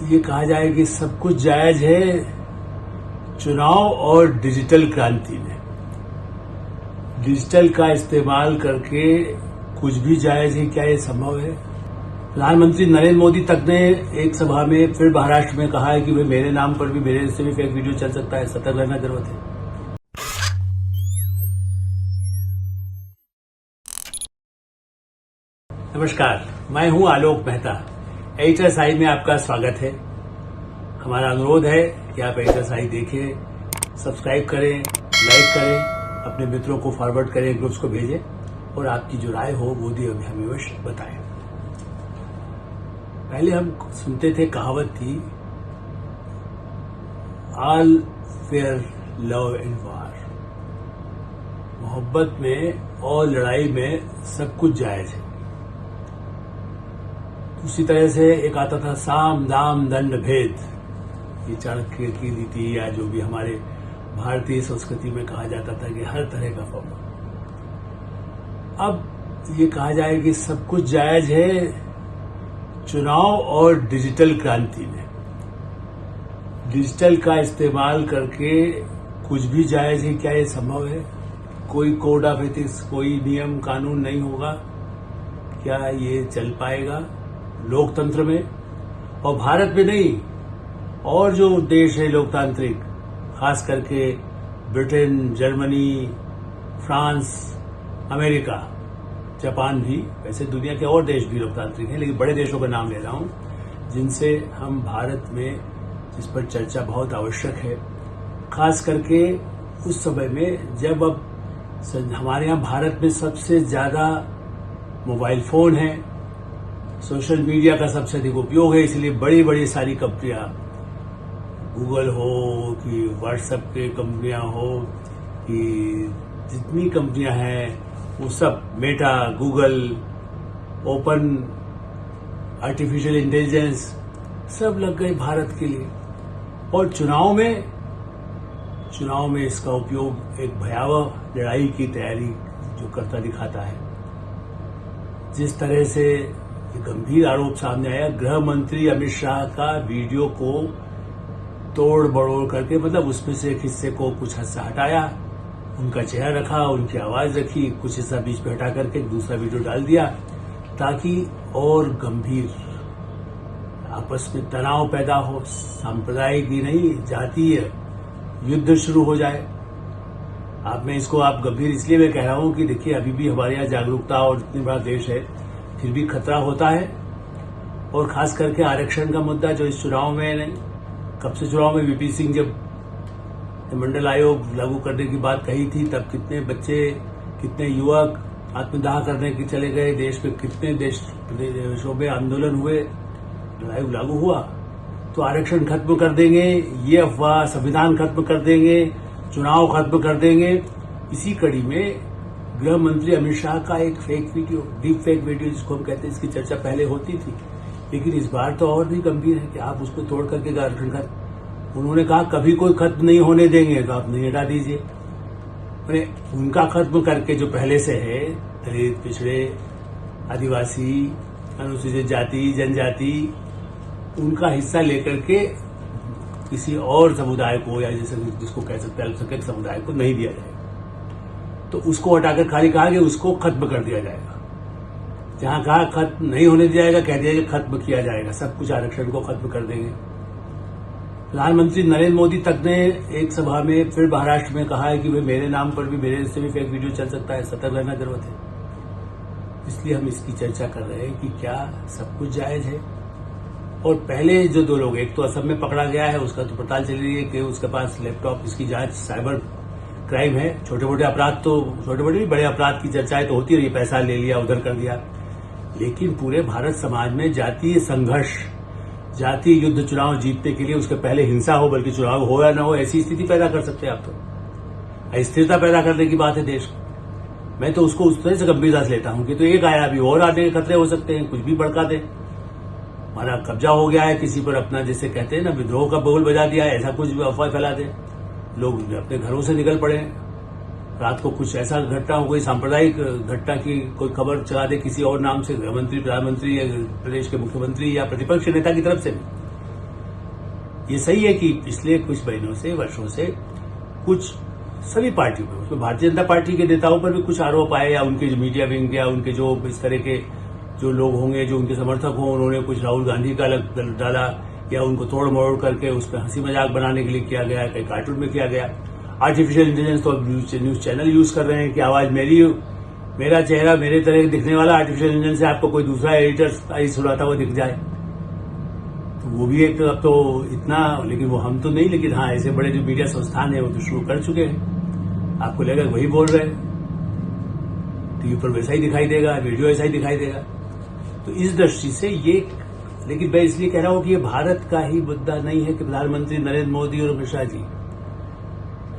ये कहा जाए कि सब कुछ जायज है चुनाव और डिजिटल क्रांति में। डिजिटल का इस्तेमाल करके कुछ भी जायज है, क्या ये संभव है? प्रधानमंत्री नरेंद्र मोदी तक ने एक सभा में फिर महाराष्ट्र में कहा है कि भाई मेरे नाम पर भी, मेरे से भी फेक वीडियो चल सकता है, सतर्क रहना जरूरत है। नमस्कार, मैं हूं आलोक मेहता। HSI में आपका स्वागत है। हमारा अनुरोध है कि आप HSI देखें, सब्सक्राइब करें, लाइक करें, अपने मित्रों को फॉरवर्ड करें, ग्रुप्स को भेजें और आपकी जो राय हो वो भी हमें अवश्य बताएं। पहले हम सुनते थे, कहावत थी, ऑल फेयर लव एंड वार। मोहब्बत में और लड़ाई में सब कुछ जायज है। उसी तरह से एक आता था, साम दाम दंड भेद। ये चाणक्य की नीति या जो भी हमारे भारतीय संस्कृति में कहा जाता था कि हर तरह का फॉर्मूला। अब ये कहा जाए कि सब कुछ जायज है चुनाव और डिजिटल क्रांति में। डिजिटल का इस्तेमाल करके कुछ भी जायज है, क्या ये संभव है? कोई कोड ऑफ एथिक्स, कोई नियम कानून नहीं होगा? क्या ये चल पाएगा लोकतंत्र में? और भारत में नहीं, और जो देश है लोकतांत्रिक, खास करके Britain, Germany, France, America, Japan भी, वैसे दुनिया के और देश भी लोकतांत्रिक हैं, लेकिन बड़े देशों का नाम ले रहा हूं जिनसे हम भारत में, जिस पर चर्चा बहुत आवश्यक है, खास करके उस समय में जब अब हमारे यहाँ भारत में सबसे ज्यादा मोबाइल फोन है, सोशल मीडिया का सबसे अधिक उपयोग है, इसलिए बड़ी बड़ी सारी कंपनियां, गूगल हो कि व्हाट्सएप के कंपनियां हो कि जितनी कंपनियां हैं वो सब, Meta, Google, open, artificial intelligence, सब लग गए भारत के लिए। और चुनाव में इसका उपयोग एक भयावह लड़ाई की तैयारी जो करता दिखाता है। जिस तरह से गंभीर आरोप सामने आया, गृह मंत्री अमित शाह का वीडियो को तोड़ मरोड़ करके, मतलब उसमें से एक हिस्से को कुछ हिस्सा हटाया, उनका चेहरा रखा, उनकी आवाज रखी, कुछ हिस्सा बीच में हटा करके दूसरा वीडियो डाल दिया, ताकि और गंभीर आपस में तनाव पैदा हो, सांप्रदायिक ही नहीं जातीय युद्ध शुरू हो जाए। आप गंभीर इसलिए मैं कह रहा हूं कि देखिए, अभी भी हमारे यहाँ जागरूकता और इतनी बड़ा देश है, फिर भी खतरा होता है। और खास करके आरक्षण का मुद्दा जो इस चुनाव में, कब से चुनाव में वीपी सिंह जब मंडल आयोग लागू करने की बात कही थी, तब कितने बच्चे, कितने युवक आत्मदाह करने के चले गए। देश में कितने देशों में आंदोलन हुए, आयोग लागू हुआ तो आरक्षण खत्म कर देंगे, ये अफवाह, संविधान खत्म कर देंगे, चुनाव खत्म कर देंगे। इसी कड़ी में गृह मंत्री अमित शाह का एक fake video, deep fake video जिसको हम कहते हैं, इसकी चर्चा पहले होती थी, लेकिन इस बार तो और भी गंभीर है कि आप उसको तोड़ करके आरक्षण खत्म। उन्होंने कहा कभी कोई खत्म नहीं होने देंगे, तो आप नहीं हटा दीजिए। उनका खत्म करके जो पहले से है, दलित, पिछड़े, आदिवासी, अनुसूचित जाति, जनजाति, उनका हिस्सा लेकर के किसी और समुदाय को, या जैसे जिसको कह सकते हैं अल्पसंख्यक समुदाय को, नहीं दिया जाएगा। तो उसको हटाकर खाली कहा कि उसको खत्म कर दिया जाएगा। जहां कहा खत्म नहीं होने दिया जाएगा, कह दिया कि खत्म किया जाएगा, सब कुछ आरक्षण को खत्म कर देंगे। प्रधानमंत्री नरेंद्र मोदी तक ने एक सभा में फिर महाराष्ट्र में कहा है कि भाई मेरे नाम पर भी, मेरे से भी फेक वीडियो चल सकता है, सतर्क रहना जरूरत है। इसलिए हम इसकी चर्चा कर रहे हैं कि क्या सब कुछ जायज है। और पहले जो दो लोग, एक तो असम में पकड़ा गया है, उसका तो पड़ताल चल रही है कि उसके पास लैपटॉप, इसकी जांच, साइबर क्राइम है। छोटे मोटे अपराध तो, छोटे मोटे भी, बड़े अपराध की चर्चाएं तो होती रही, पैसा ले लिया, उधर कर दिया। लेकिन पूरे भारत समाज में जातीय संघर्ष, जातीय युद्ध, चुनाव जीतने के लिए उसके पहले हिंसा हो, बल्कि चुनाव हो या न हो, ऐसी स्थिति पैदा कर सकते हैं आप। तो अस्थिरता पैदा करने की बात है देश में। मैं तो उसको उस तरह से गंभीरता से लेता हूं कि तो एक आया, अभी और आने के खतरे हो सकते हैं, कुछ भी भड़का दे। हमारा कब्जा हो गया है किसी पर, अपना जैसे कहते हैं ना, विद्रोह का बोल बजा दिया, ऐसा कुछ भी अफवाह फैला दे, लोग अपने घरों से निकल पड़े। रात को कुछ ऐसा घटना हो, कोई सांप्रदायिक घटना की कोई खबर चला दे किसी और नाम से, गृहमंत्री, प्रधानमंत्री या प्रदेश के मुख्यमंत्री या प्रतिपक्ष नेता की तरफ से, ये सही है कि पिछले कुछ महीनों से, वर्षों से कुछ सभी पार्टियों पर, उसमें भारतीय जनता पार्टी के नेताओं पर भी कुछ आरोप आए, या उनके जो मीडिया विंग या उनके जो इस तरह के जो लोग होंगे जो उनके समर्थक हों, उन्होंने कुछ राहुल गांधी का अलग डाला, या उनको तोड़ मोड़ करके उस पर हंसी मजाक बनाने के लिए किया गया, कई कार्टून में किया गया। आर्टिफिशियल इंटेलिजेंस तो अब न्यूज चैनल यूज कर रहे हैं कि आवाज मेरा चेहरा मेरे तरह दिखने वाला आर्टिफिशियल इंटेलिजेंस से आपको कोई दूसरा एडिटर सुनाता हुआ दिख जाए, तो वो भी एक, अब तो इतना, लेकिन वो हम तो नहीं, लेकिन हाँ ऐसे बड़े जो मीडिया संस्थान है वो तो शुरू कर चुके हैं। आपको लगेगा वही बोल रहे हैं, टीवी पर वैसा ही दिखाई देगा, वीडियो ऐसा ही दिखाई देगा। तो इस दृष्टि से ये, लेकिन मैं इसलिए कह रहा हूं कि ये भारत का ही मुद्दा नहीं है कि प्रधानमंत्री नरेंद्र मोदी और अमित शाह जी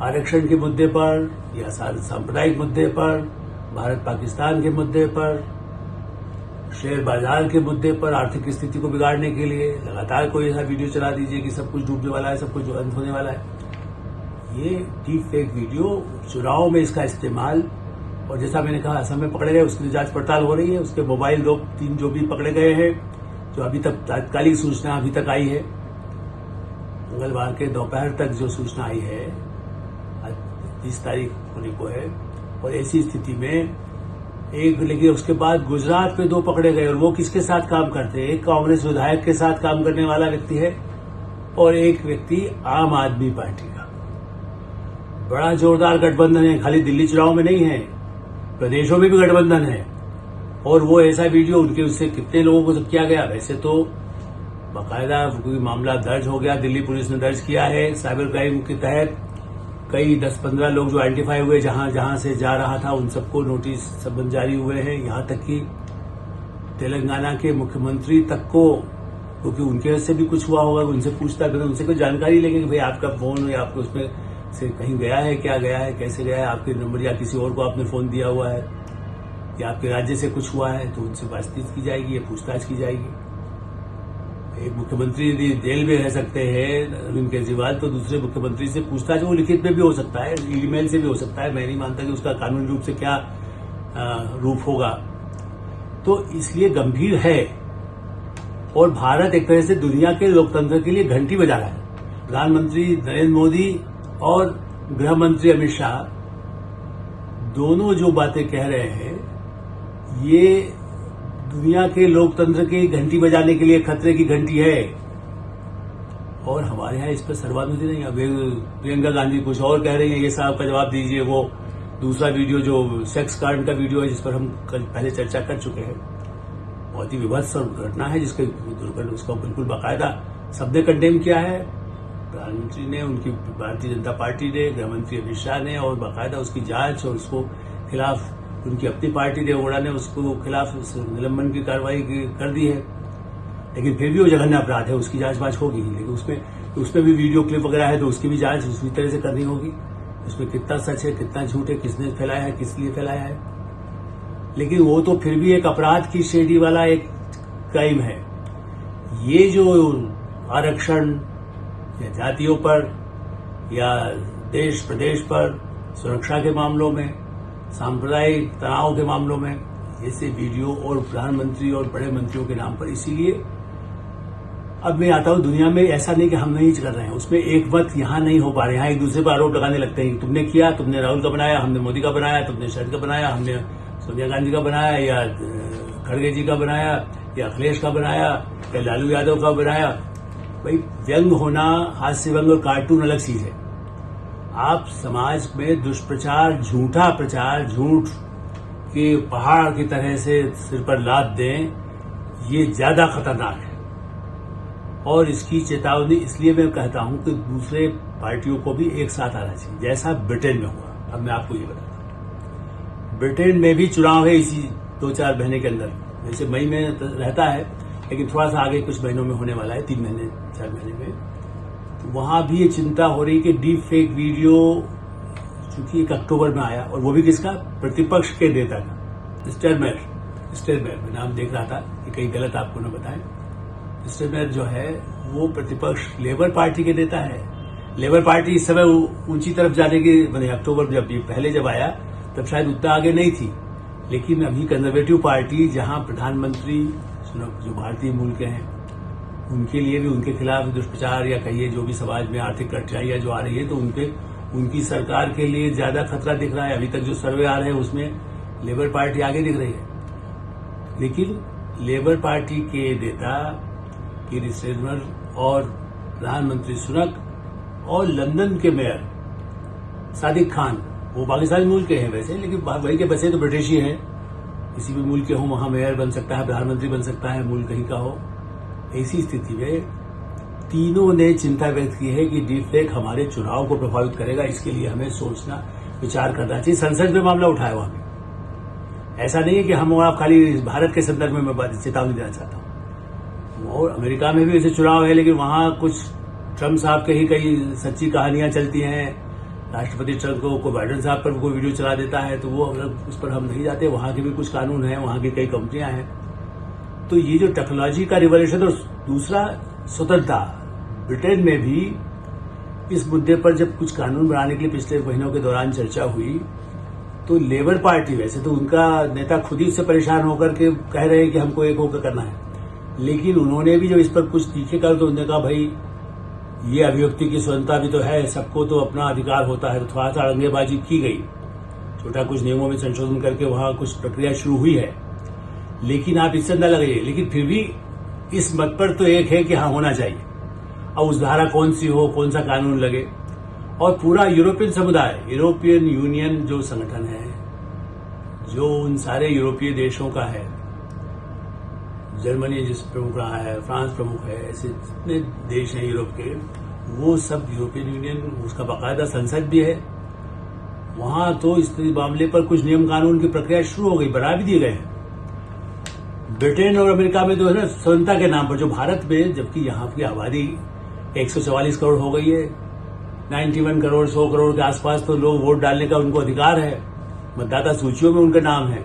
आरक्षण के मुद्दे पर या सांप्रदायिक मुद्दे पर, भारत पाकिस्तान के मुद्दे पर, शेयर बाजार के मुद्दे पर, आर्थिक स्थिति को बिगाड़ने के लिए लगातार कोई ऐसा वीडियो चला दीजिए कि सब कुछ डूबने वाला है, सब कुछ अंत होने वाला है। ये डीप फेक वीडियो, चुनाव में इसका इस्तेमाल, और जैसा मैंने कहा असम में पकड़े गए उसकी जांच पड़ताल हो रही है, उसके मोबाइल 2-3 जो भी पकड़े गए हैं, जो अभी तक तात्कालिक सूचना अभी तक आई है, मंगलवार के दोपहर तक जो सूचना आई है, 30 तारीख होने को है, और ऐसी स्थिति में एक, लेकिन उसके बाद गुजरात में 2 पकड़े गए, और वो किसके साथ काम करते हैं? एक कांग्रेस विधायक के साथ काम करने वाला व्यक्ति है, और एक व्यक्ति आम आदमी पार्टी का। बड़ा जोरदार गठबंधन है, खाली दिल्ली चुनाव में नहीं है, प्रदेशों में भी गठबंधन है। और वो ऐसा वीडियो उनके उससे कितने लोगों को सब किया गया, वैसे तो बाकायदा कोई मामला दर्ज हो गया, दिल्ली पुलिस ने दर्ज किया है साइबर क्राइम के तहत। कई 10-15 लोग जो आइडेंटिफाई हुए जहां से जा रहा था, उन सबको नोटिस सबन जारी हुए हैं। यहां तक कि तेलंगाना के मुख्यमंत्री तक को, क्योंकि उनके से भी कुछ हुआ होगा, उनसे पूछता है, उनसे कोई जानकारी लेंगे कि भाई आपका फोन या आपको उसमें से कहीं गया है, क्या गया है, कैसे गया है, आपके नंबर या किसी और को आपने फोन दिया हुआ है, या आपके राज्य से कुछ हुआ है, तो उनसे बातचीत की जाएगी या पूछताछ की जाएगी। एक मुख्यमंत्री यदि जेल में रह सकते हैं अरविंद केजरीवाल, तो दूसरे मुख्यमंत्री से पूछताछ वो लिखित में भी हो सकता है, ईमेल से भी हो सकता है। मैं नहीं मानता कि उसका कानूनी रूप से क्या रूप होगा। तो इसलिए गंभीर है, और भारत एक तरह से दुनिया के लोकतंत्र के लिए घंटी बजा रहा है। प्रधानमंत्री नरेंद्र मोदी और गृह मंत्री अमित शाह दोनों जो बातें कह रहे हैं, ये दुनिया के लोकतंत्र की घंटी बजाने के लिए खतरे की घंटी है। और हमारे यहाँ इस पर सर्वानुमति नहीं। अब प्रियंका गांधी कुछ और कह रही है, ये साहब का जवाब दीजिए। वो दूसरा वीडियो जो सेक्स कांड का वीडियो है, जिस पर हम कल पहले चर्चा कर चुके हैं, बहुत ही विभत्स घटना है, जिसके उसका बिल्कुल बाकायदा सबने कंडेम किया है। प्रधानमंत्री ने, उनकी भारतीय जनता पार्टी ने, गृह मंत्री अमित शाह ने, और बाकायदा उसकी जांच, और उसको खिलाफ उनकी अपनी पार्टी देवगौड़ा ने उसको खिलाफ निलंबन की कार्रवाई कर दी है। लेकिन फिर भी वो जघन्य अपराध है, उसकी जांच होगी। लेकिन उसमें भी वीडियो क्लिप वगैरह है, तो उसकी भी जांच उसी तरह से करनी होगी। उसमें कितना सच है, कितना झूठ है, किसने फैलाया है, किस लिए फैलाया है। लेकिन वो तो फिर भी एक अपराध की श्रेणी वाला एक क्राइम है। ये जो आरक्षण या जातियों पर या देश प्रदेश पर, सुरक्षा के मामलों में, सांप्रदायिक तनाव के मामलों में, ऐसे वीडियो और प्रधानमंत्री और बड़े मंत्रियों के नाम पर, इसीलिए अब मैं आता हूं दुनिया में, ऐसा नहीं कि हम नहीं कर रहे हैं, उसमें एक मत यहां नहीं हो पा रहे। यहां एक दूसरे पर आरोप लगाने लगते हैं कि तुमने किया, तुमने राहुल का बनाया, हमने मोदी का बनाया, तुमने शरद का बनाया, हमने सोनिया गांधी का बनाया, या खड़गे जी का बनाया, या अखिलेश का बनाया, या लालू यादव का बनाया। भाई व्यंग होना, हास्य व्यंग और कार्टून अलग चीज है। आप समाज में दुष्प्रचार, झूठा प्रचार, झूठ के पहाड़ की तरह से सिर पर लाद दें, ये ज्यादा खतरनाक है। और इसकी चेतावनी इसलिए मैं कहता हूं कि दूसरे पार्टियों को भी एक साथ आना चाहिए, जैसा ब्रिटेन में हुआ। अब मैं आपको ये बताता हूं, ब्रिटेन में भी चुनाव है इसी 2-4 महीने के अंदर। वैसे मई में रहता है, लेकिन थोड़ा सा आगे कुछ महीनों में होने वाला है, 3 महीने 4 महीने में। तो वहां भी ये चिंता हो रही कि डीप फेक वीडियो, चूंकि 1 अक्टूबर में आया, और वो भी किसका? प्रतिपक्ष के नेता का, स्टेलमेयर। मैं नाम देख रहा था कि कहीं गलत आपको न बताएं। स्टेलमेयर जो है वो प्रतिपक्ष लेबर पार्टी के नेता है। लेबर पार्टी इस समय ऊंची तरफ जाने की, मैंने अक्टूबर जब आया तब शायद उतना आगे नहीं थी, लेकिन अभी कंजर्वेटिव पार्टी, जहां प्रधानमंत्री जो भारतीय मूल के हैं, उनके लिए भी उनके खिलाफ दुष्प्रचार या कहिए जो भी समाज में आर्थिक कठिनाइयां जो आ रही है तो उनकी सरकार के लिए ज्यादा खतरा दिख रहा है। अभी तक जो सर्वे आ रहे हैं उसमें लेबर पार्टी आगे दिख रही है, लेकिन लेबर पार्टी के नेता कीर स्टारमर और प्रधानमंत्री सुनक और लंदन के मेयर सादिक खान, वो पाकिस्तानी मूल के हैं वैसे, लेकिन वही के बच्चे तो ब्रिटिश ही हैं। किसी भी मुल्क के हो वहां मेयर बन सकता है, प्रधानमंत्री बन सकता है, मुल्क कहीं का हो। ऐसी स्थिति में तीनों ने चिंता व्यक्त की है कि डीपफेक हमारे चुनाव को प्रभावित करेगा। इसके लिए हमें सोचना, विचार करना चाहिए। संसद में मामला उठाया वहां पे। ऐसा नहीं है कि हम और आप खाली भारत के संदर्भ में मैं चेतावनी देना चाहता हूं। और अमेरिका में भी ऐसे चुनाव है, लेकिन वहां कुछ ट्रम्प साहब के ही कई सच्ची कहानियां चलती हैं। राष्ट्रपति ट्रम्प को बाइडेन साहब पर कोई वीडियो चला देता है तो वो उस पर हम नहीं जाते। वहां के भी कुछ कानून हैं, वहां की कई कंपनियां हैं। तो ये जो टेक्नोलॉजी का रिवॉल्यूशन और दूसरा स्वतंत्रता, ब्रिटेन में भी इस मुद्दे पर जब कुछ कानून बनाने के लिए पिछले महीनों के दौरान चर्चा हुई तो लेबर पार्टी, वैसे तो उनका नेता खुद ही उससे परेशान होकर के कह रहे हैं कि हमको एक होकर करना है, लेकिन उन्होंने भी जब इस पर कुछ तीखे कर तो उन्होंने कहा भाई ये अभिव्यक्ति की स्वतंत्रता भी तो है, सबको तो अपना अधिकार होता है। तो थोड़ा सा अड़ंगेबाजी की गई, छोटा कुछ नियमों में संशोधन करके वहां कुछ प्रक्रिया शुरू हुई है, लेकिन आप इससे न लगाइए। लेकिन फिर भी इस मत पर तो एक है कि हाँ होना चाहिए। अब उस धारा कौन सी हो, कौन सा कानून लगे, और पूरा यूरोपियन समुदाय, यूरोपियन यूनियन जो संगठन है, जो उन सारे यूरोपीय देशों का है, जर्मनी जिस प्रमुख रहा है, फ्रांस प्रमुख है, ऐसे जितने देश हैं यूरोप के, वो सब यूरोपियन यूनियन, उसका बाकायदा संसद भी है। वहां तो इस मामले पर कुछ नियम कानून की प्रक्रिया शुरू हो गई, बना भी दिए गए हैं। ब्रिटेन और अमेरिका में तो है ना स्वतंत्रता के नाम पर, जो भारत में, जबकि यहाँ की आबादी 144 करोड़ हो गई है, 91 करोड़ 100 करोड़ के आसपास तो लोग वोट डालने का उनको अधिकार है, मतदाता सूचियों में उनका नाम है।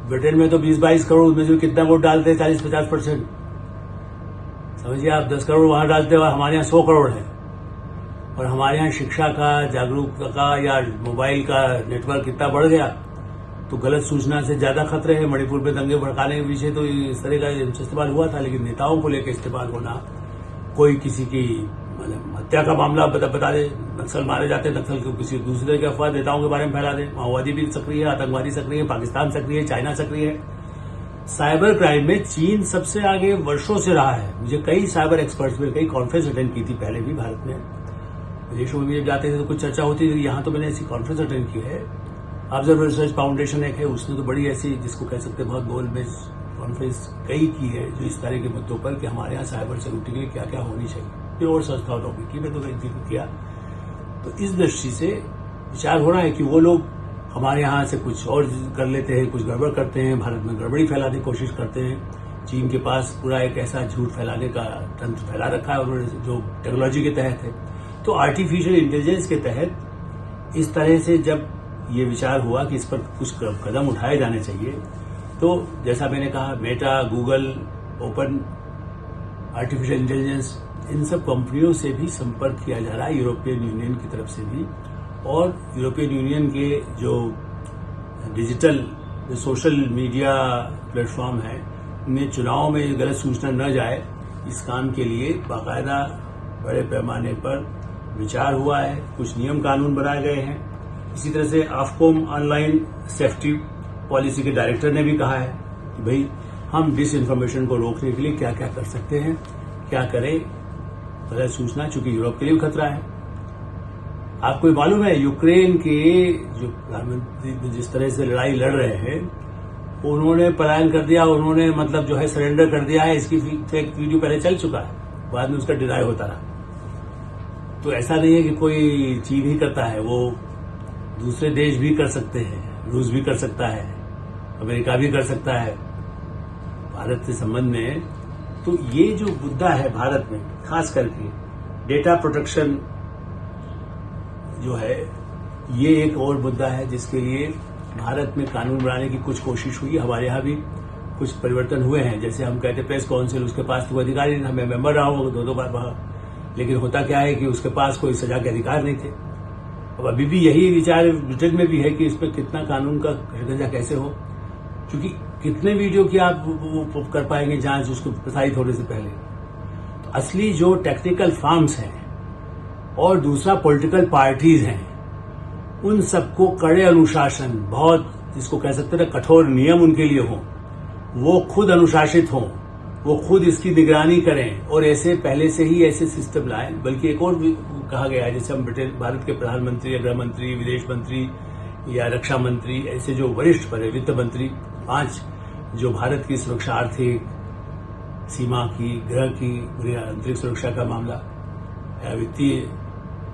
ब्रिटेन में तो 20-22 करोड़ में जो कितना वोट डालते हैं, 40-50%। समझिए आप, 10 करोड़ वहां डालते हैं और हमारे यहाँ 100 करोड़ है। और हमारे यहाँ शिक्षा का, जागरूकता का या मोबाइल का नेटवर्क इतना बढ़ गया तो गलत सूचना से ज्यादा खतरे हैं। मणिपुर में दंगे भड़काने के विषय तो इस तरह का इस्तेमाल हुआ था, लेकिन नेताओं को लेकर इस्तेमाल होना, कोई किसी की मतलब हत्या का मामला बता दे, नक्सल मारे जाते हैं, नक्सल को किसी दूसरे के अफवाह नेताओं के बारे में फैला दे। माओवादी भी सक्रिय है, आतंकवादी सक्रिय है, पाकिस्तान सक्रिय है, चाइना सक्रिय है। साइबर क्राइम में चीन सबसे आगे वर्षों से रहा है। मुझे कई साइबर एक्सपर्ट्स में कई कॉन्फ्रेंस अटेंड की थी पहले भी भारत में, विदेशों में भी जब जाते थे तो कुछ चर्चा होती थी। यहाँ तो मैंने ऐसी कॉन्फ्रेंस अटेंड की है। ऑब्जर्वर रिसर्च फाउंडेशन एक है, उसने तो बड़ी ऐसी, जिसको कह सकते हैं बहुत गोल बेस्ड कॉन्फ्रेंस कई की है, जो इस तरह के मुद्दों पर कि हमारे यहाँ साइबर सिक्योरिटी के लिए क्या क्या होनी चाहिए। फिर और संस्थाओं ने की, मैं तो जिक्र किया। तो इस दृष्टि से विचार हो रहा है कि वो लोग हमारे यहाँ से कुछ और कर लेते हैं, कुछ गड़बड़ करते हैं, भारत में गड़बड़ी फैलाने की कोशिश करते हैं। चीन के पास पूरा एक ऐसा झूठ फैलाने का तंत्र फैला रखा है उन्होंने, जो टेक्नोलॉजी के तहत है। तो आर्टिफिशियल इंटेलिजेंस के तहत इस तरह से जब ये विचार हुआ कि इस पर कुछ कदम उठाए जाने चाहिए, तो जैसा मैंने कहा, Meta, Google, open artificial intelligence, इन सब कंपनियों से भी संपर्क किया जा रहा है, यूरोपियन यूनियन की तरफ से भी। और यूरोपियन यूनियन के जो डिजिटल सोशल मीडिया प्लेटफॉर्म है, उनमें चुनाव में गलत सूचना न जाए, इस काम के लिए बाकायदा बड़े पैमाने पर विचार हुआ है। कुछ नियम कानून बनाए गए हैं। इसी तरह से ऑफकॉम ऑनलाइन सेफ्टी पॉलिसी के डायरेक्टर ने भी कहा है कि भाई हम डिस इन्फॉर्मेशन को रोकने के लिए क्या क्या कर सकते हैं, क्या करें। गलत सूचना चूंकि यूरोप के लिए भी खतरा है। आपको मालूम है यूक्रेन के जो प्रधानमंत्री जिस तरह से लड़ाई लड़ रहे हैं, उन्होंने पलायन कर दिया, उन्होंने मतलब जो है सरेंडर कर दिया है। इसकी फेक वीडियो पहले चल चुका है, बाद में उसका डिनाई होता रहा। तो ऐसा नहीं है कि कोई चीन ही करता है, वो दूसरे देश भी कर सकते हैं, रूस भी कर सकता है, अमेरिका भी कर सकता है भारत के संबंध में। तो ये जो मुद्दा है भारत में, खास करके डेटा प्रोटेक्शन जो है, ये एक और मुद्दा है जिसके लिए भारत में कानून बनाने की कुछ कोशिश हुई। हमारे यहाँ भी कुछ परिवर्तन हुए हैं। जैसे हम कहते प्रेस काउंसिल, उसके पास तो अधिकार ही नहीं था। मैं मेंबर रहा हूँ 2-2 बार वहां, लेकिन होता क्या है कि उसके पास कोई सजा के अधिकार नहीं थे। अब अभी भी यही विचार ब्रिटेन में भी है कि इस पर कितना कानून का दर्जा कैसे हो, क्योंकि कितने वीडियो की आप वो कर पाएंगे जांच उसको प्रसारित होने से पहले। तो असली जो टेक्निकल फर्म्स हैं और दूसरा पॉलिटिकल पार्टीज हैं, उन सबको कड़े अनुशासन, बहुत जिसको कह सकते हैं कठोर नियम उनके लिए हों, वो खुद अनुशासित हों, वो खुद इसकी निगरानी करें और ऐसे पहले से ही ऐसे सिस्टम लाएं। बल्कि एक और भी कहा गया है, जैसे हम भारत के प्रधानमंत्री या गृह मंत्री, विदेश मंत्री या रक्षा मंत्री, ऐसे जो वरिष्ठ पद है, वित्त मंत्री, 5 जो भारत की सुरक्षा, आर्थिक सीमा की, गृह की, आंतरिक सुरक्षा का मामला या वित्तीय,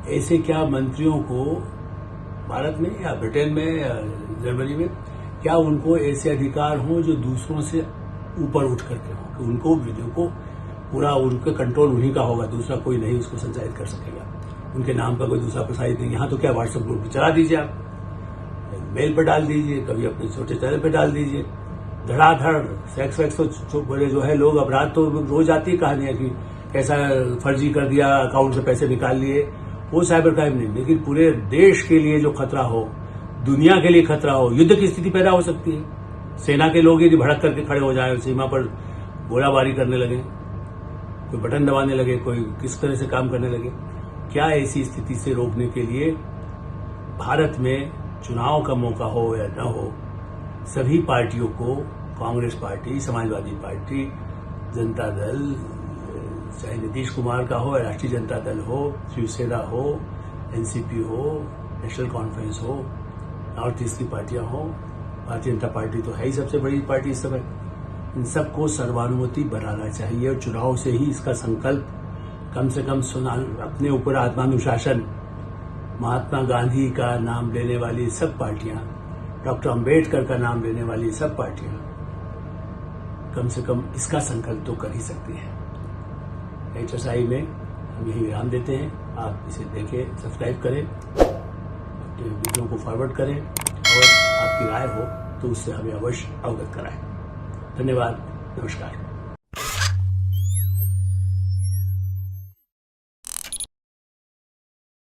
ऐसे क्या मंत्रियों को भारत में या ब्रिटेन में या जर्मनी में क्या उनको ऐसे अधिकार हों जो दूसरों से ऊपर उठ करके हों, कि उनको वीडियो को पूरा उनका कंट्रोल उन्हीं का होगा, दूसरा कोई नहीं उसको संचालित कर सकेगा, उनके नाम का कोई दूसरा प्रसारित नहीं। यहाँ तो क्या व्हाट्सएप ग्रुप पर चला दीजिए, आप मेल पर डाल दीजिए, कभी अपने छोटे चैनल पर डाल दीजिए, धड़ाधड़ सेक्स वैक्स तो बड़े जो है लोग, अपराध तो रोज आती है कहानियां कि कैसा फर्जी कर दिया, अकाउंट से पैसे निकाल लिए, वो साइबर क्राइम नहीं। लेकिन पूरे देश के लिए जो खतरा हो, दुनिया के लिए खतरा हो, युद्ध की स्थिति पैदा हो सकती है, सेना के लोग यदि भड़क करके खड़े हो जाए, सीमा पर गोलाबारी करने लगे, कोई बटन दबाने लगे, कोई किस तरह से काम करने लगे, क्या ऐसी स्थिति से रोकने के लिए भारत में चुनाव का मौका हो या न हो, सभी पार्टियों को, कांग्रेस पार्टी, समाजवादी पार्टी, जनता दल, चाहे नीतीश कुमार का हो, राष्ट्रीय जनता दल हो, शिवसेना हो, एनसीपी हो, नेशनल कॉन्फ्रेंस हो, नॉर्थ ईस्ट की पार्टियां हो, भारतीय जनता पार्टी तो है ही सबसे बड़ी पार्टी इस समय, इन सबको सर्वानुमति बनाना चाहिए और चुनाव से ही इसका संकल्प कम से कम अपने ऊपर आत्मानुशासन, महात्मा गांधी का नाम लेने वाली सब पार्टियां, डॉक्टर अंबेडकर का नाम लेने वाली सब पार्टियां कम से कम इसका संकल्प तो कर ही सकती हैं। HSI में हम यही विराम देते हैं। आप इसे देखें, सब्सक्राइब करें, अपने वीडियो को फॉरवर्ड करें और आपकी राय हो तो उससे हमें अवश्य अवगत कराएं। धन्यवाद, नमस्कार।